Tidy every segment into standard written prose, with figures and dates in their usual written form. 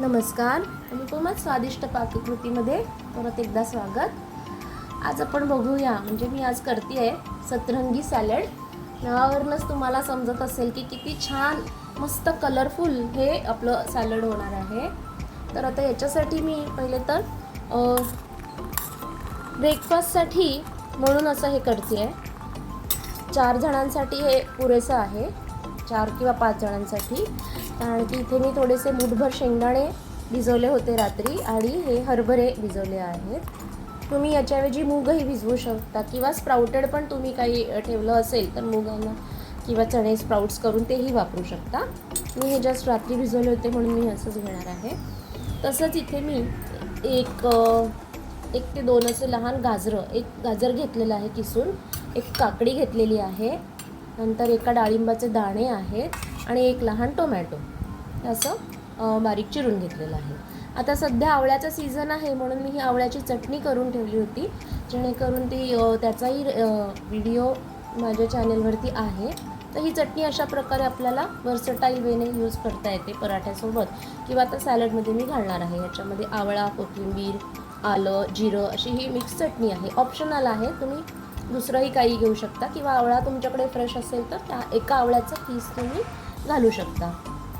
नमस्कार, अनुपमा स्वादिष्ट पाककृतीमध्ये परत एकदा स्वागत. आज आपण बघूया, म्हणजे मी आज करते आहे सतरंगी सॅलड. नावावरूनच तुम्हाला समजत असेल की किती छान मस्त कलरफुल हे आपलं सॅलड होणार आहे. तर आता याच्यासाठी मी पहिले तर ब्रेकफास्टसाठी म्हणून असं हे करते आहे. 4 जणांसाठी हे पुरेसं आहे, 4 किंवा 5 जणांसाठी. कारण की इथे मी थोडेसे मूठभर शेंगदाणे भिजवले होते रात्री आणि हे हरभरे भिजवले आहेत. तुम्ही याच्याऐवजी मूगही भिजवू शकता किंवा स्प्राउटेड पण तुम्ही काही ठेवलं असेल तर मूगांना किंवा चणे स्प्राउट्स करून तेही वापरू शकता. मी हे जस्ट रात्री भिजवले होते म्हणून मी असंच घेणार आहे. तसंच इथे मी एक ते 2 असे लहान एक गाजर घेतलेलं आहे किसून, एक काकडी घेतलेली आहे, नंतर एका डाळिंबाचे दाणे आहेत आणि एक लहान टोमॅटो असं बारीक चिरून घेतलेलं आहे. आता सध्या आवळ्याचा सीझन आहे म्हणून मी ही आवळ्याची चटणी करून ठेवली होती, जेणेकरून ती त्याचाही व्हिडिओ माझ्या चॅनलवरती आहे. तर ही चटणी अशा प्रकारे आपल्याला वर्सटाईल वेने यूज करता येते पराठ्यासोबत किंवा आता सॅलडमध्ये मी घालणार आहे. याच्यामध्ये आवळा, कोथिंबीर, आलं, जिरं अशी ही मिक्स चटणी आहे. ऑप्शनल आहे, तुम्ही दुसरंही काही घेऊ शकता किंवा आवळा तुमच्याकडे फ्रेश असेल तर त्या एका आवळ्याचा पीस तुम्ही घालू शकता.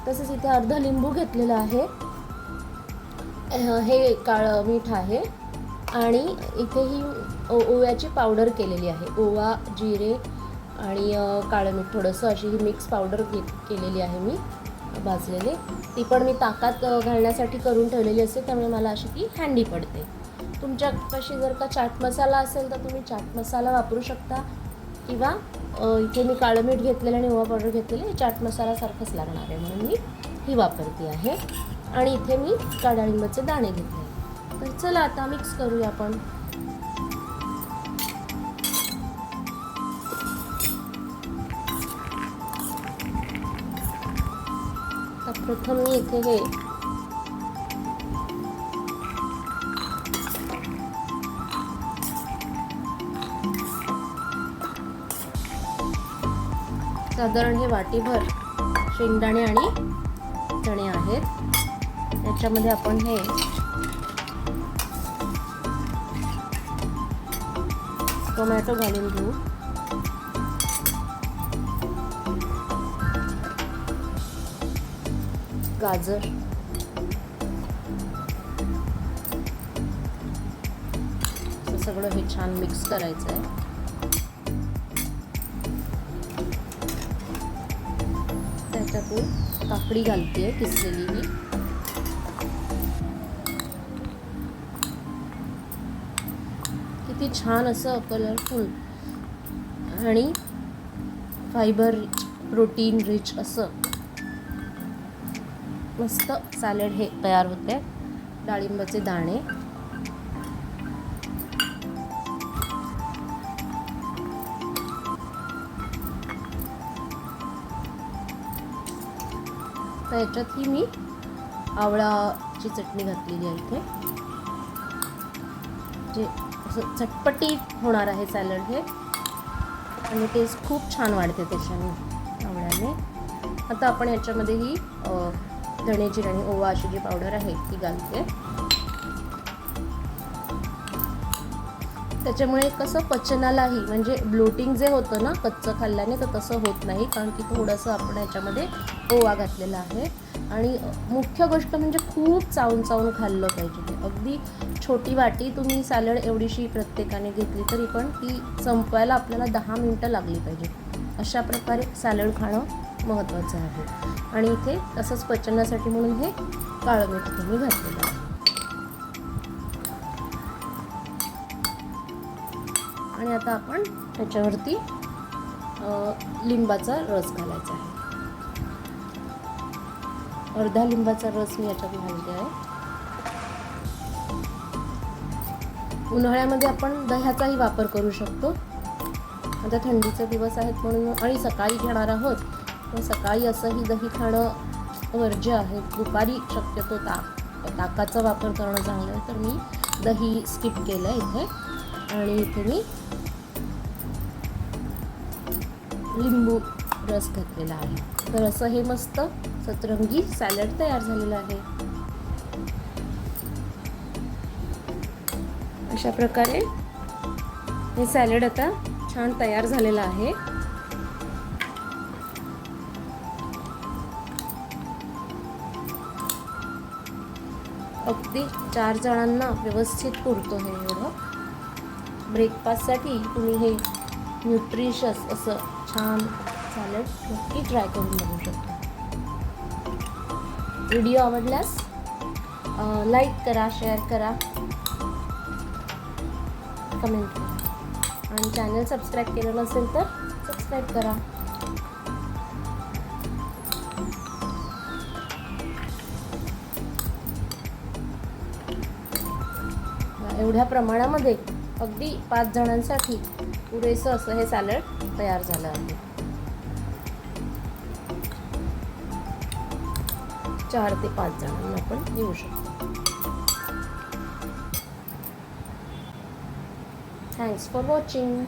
तसेच इथे अर्ध लिंबू घेतलेलं आहे, हे काळं मीठ आहे आणि इथे ही ओव्याची पावडर केलेली आहे. ओवा, जिरे आणि काळं मीठ थोडंसं अशी ही मिक्स पावडर केलेली आहे मी भाजलेले. ती पण मी ताकात घालण्यासाठी करून ठेवलेली असते, त्यामुळे मला अशी ती हँडी पडते. तुमच्यापाशी जर का चाट मसाला असेल तर तुम्ही चाट मसाला वापरू शकता किंवा इथे मी काळं मीठ घेतलेलं आणि ओवा पावडर घेतलेले, चाट मसालासारखंच लागणार आहे म्हणून मी ही वापरते आहे. आणि इथे मी डाळिंबाचे दाणे घेतले. तर चला आता मिक्स करूया आपण. तर प्रथम मी इथे हे साधारण हे वाटीभर शेंगदाणे आणि चणे आहेत. याच्यामध्ये आपण हे टोमॅटो घालून घेऊ. गाजर, सगळं हे छान मिक्स करायचं आहे. त्याच्यातून काकडी घालते किसलेली ही. किती छान असं कलरफुल आणि फायबर प्रोटीन रिच असं मस्त सॅलड हे तयार होते. डाळिंबाचे दाणे, तर याच्यातही मी आवळाची चटणी घातलेली आहे इथे, जे असं चटपटीत होणार आहे सॅलड हे आणि टेस्ट खूप छान वाढते त्याच्याने आवळ्याने. आता आपण याच्यामध्ये ही धणे, जिरे आणि ओवा अशी जी पावडर आहे ती घालते. त्याच्यामुळे कसं पचनालाही, म्हणजे ब्लोटिंग जे होतं ना कच्चं खाल्ल्याने, तर तसं होत नाही, कारण की थोडंसं आपण याच्यामध्ये ओवा घातलेला आहे. आणि मुख्य गोष्ट म्हणजे खूप चावून चावून खाल्लं पाहिजे. अगदी छोटी वाटी तुम्ही सॅलड एवढीशी प्रत्येकाने घेतली तरी पण ती संपवायला आपल्याला 10 मिनटं लागली पाहिजे. अशा प्रकारे सॅलड खाणं महत्त्वाचं आहे. आणि इथे तसंच पचनासाठी म्हणून हे काळं मीठ तुम्ही घातलेलं आहे. आणि आता आपण त्याच्यावरती लिंबाचा रस घालायचा आहे. अर्धा लिंबाचा रस मी याच्यात घालते आहे. उन्हाळ्यामध्ये आपण दह्याचाही वापर करू शकतो. आता थंडीचे दिवस आहेत म्हणून, आणि सकाळी घेणार आहोत, तर सकाळी असंही दही खाणं वर्ज्य आहे. दुपारी शक्यतो ताकाचा वापर करणं चांगलं आहे, तर मी दही स्किप केलं आहे इथे. आणि इथे मी लिंबू रस घातलेला आहे. तर असं हे मस्त सतरंगी सॅलड तयार झालेलं आहे. अशा प्रकारे हे सॅलड आता छान तयार झालेलं आहे. अगदी 4 जणांना व्यवस्थित पुरतो हे एवढं. ब्रेकफास्टसाठी तुम्ही हे न्यूट्रिशियस असं छान सॅलड नक्की ट्राय करून बघू शकता. व्हिडिओ आवडल्यास लाईक करा, शेअर करा, कमेंट करा आणि चॅनल सबस्क्राईब केलं नसेल तर सबस्क्राईब करा. एवढ्या प्रमाणामध्ये अगदी 5 जणांसाठी पुरेसं असं हे सॅलड तयार झालं आहे. 4 ते 5 जणांना आपण देऊ शकतो. Thanks for watching.